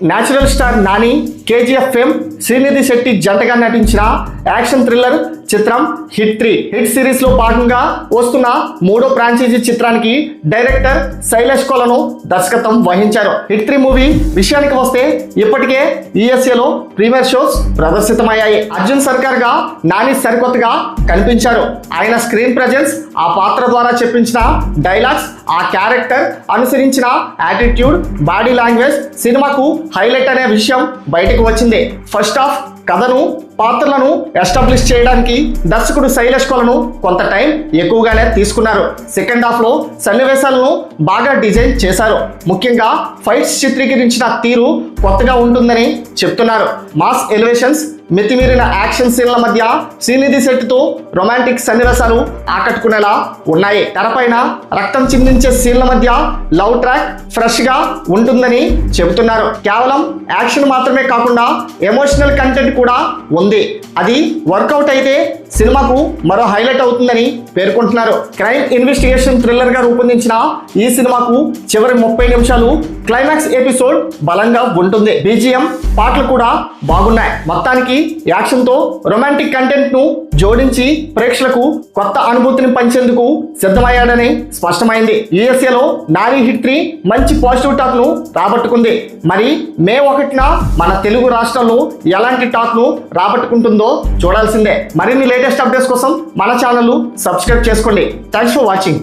Natural star Nani, KGF fame Srinidhi Shetty జంటగా నటించిన action thriller చిత్రం హిట్ 3. హిట్ సిరీస్ లో భాగంగా వస్తున్న 3వ ఫ్రాంచైజీ చిత్రానికి డైరెక్టర్ శైలేష్ కొలను దర్శకత్వం వహించారు. హిట్ 3 మూవీ విషయానికి వస్తే ఇప్పటికే యూఎస్ఏలో ప్రీమియర్ షోస్ ప్రదర్శితమయ్యాయి. అర్జున్ సర్కార్ గా నాని సరికొత్తగా కనిపించారు. ఆయన స్క్రీన్ ప్రెజెన్స్, ఆ పాత్ర ద్వారా చెప్పించిన డైలాగ్స్, ఆ క్యారెక్టర్ అనుసరించిన యాటిట్యూడ్, బాడీ లాంగ్వేజ్ సినిమాకు హైలైట్ అనే విషయం బయటకు వచ్చింది. ఫస్ట్ హాఫ్ కథను, పాత్రలను ఎస్టాబ్లిష్ చేయడానికి దర్శకుడు శైలేష్ కొలను కొంత టైం ఎక్కువగానే తీసుకున్నారు. సెకండ్ హాఫ్ లో సన్నివేశాలను బాగా డిజైన్ చేశారు. ముఖ్యంగా ఫైట్స్ చిత్రీకరించిన తీరు కొత్తగా ఉంటుందని చెప్తున్నారు. మాస్ ఎలివేషన్స్, మితిమీరిన యాక్షన్ సీన్ల మధ్య శ్రీనిధి శెట్టితో రొమాంటిక్ సన్నివేశాలు ఆకట్టుకునేలా ఉన్నాయి. తెరపైన రక్తం చిందించే సీన్ల మధ్య లవ్ ట్రాక్ ఫ్రెష్ గా ఉంటుందని చెబుతున్నారు. కేవలం యాక్షన్ మాత్రమే కాకుండా ఎమోషనల్ కంటెంట్ కూడా ఉంది. అది వర్కౌట్ అయితే సినిమాకు మరో హైలైట్ అవుతుందని పేర్కొంటున్నారు. క్రైమ్ ఇన్వెస్టిగేషన్ థ్రిల్లర్ గా రూపొందించిన ఈ సినిమాకు చివరి 30 నిమిషాలు క్లైమాక్స్ ఎపిసోడ్ బలంగా ఉంటుంది. బీజిఎం, పాటలు కూడా బాగున్నాయి. మొత్తానికి యాక్షన్ తో రొమాంటిక్ కంటెంట్ ను జోడించి ప్రేక్షకులకు కొత్త అనుభూతిని పంచేందుకు సిద్ధమయ్యాడని స్పష్టమైంది. యూఎస్ఏలో నాని హిట్ 3 మంచి పాజిటివ్ టాక్ ను రాబట్టుకుంది. మరి మే 1న మన తెలుగు రాష్ట్రాల్లో ఎలాంటి టాక్ ను రాబట్టుకుంటుందో చూడాల్సిందే. మరిన్ని లేటెస్ట్ అప్డేట్స్ కోసం మన ఛానల్ సబ్స్క్రైబ్ చేసుకోండి. Thanks for watching.